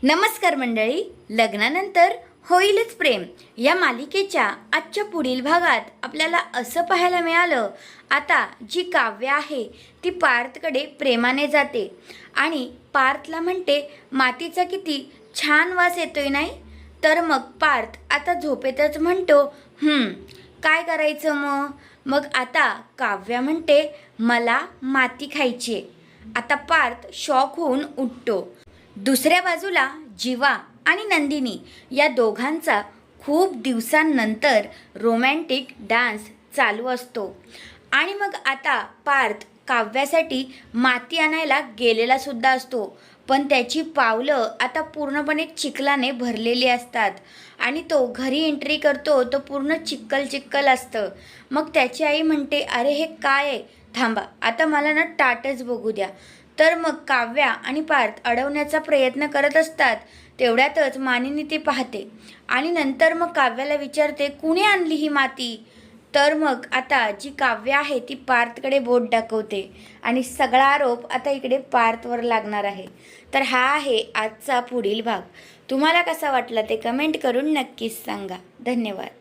नमस्कार मंडळी. लग्नानंतर होईलच प्रेम या मालिकेच्या आजच्या पुढील भागात आपल्याला असं पाहायला मिळालं, आता जी काव्य आहे ती पार्थकडे प्रेमाने जाते आणि पार्थला म्हणते मातीचा किती छान वास येतोय नाही. तर मग पार्थ आता झोपेतच म्हणतो काय करायचं मग आता काव्या म्हणते मला माती खायची आहे. आता पार्थ शॉक होऊन उठतो. दुसऱ्या बाजूला जीवा आणि नंदिनी या दोघांचा खूप दिवसांनंतर रोमॅन्टिक डान्स चालू असतो आणि मग आता पार्थ काव्यासाठी माती आणायला गेलेला सुद्धा असतो, पण त्याची पावलं आता पूर्णपणे चिखलाने भरलेली असतात आणि तो घरी एंट्री करतो तो पूर्ण चिखल असतं. मग त्याची आई म्हणते अरे हे काय आहे, थांबा आता मला ना टाटच बघू द्या. तर मग काव्या आणि पार्थ अडवण्याचा प्रयत्न करत असतात. तेवढ्यातच मानिनी ती पाहते आणि नंतर मग काव्याला विचारते कुणी आणली ही माती. तर मग आता जी काव्य आहे ती पार्थकडे बोट दाखवते आणि सगळा आरोप आता इकडे पार्थवर लागणार आहे. तर हा आहे आजचा पुढील भाग. तुम्हाला कसा वाटला ते कमेंट करून नक्कीच सांगा. धन्यवाद.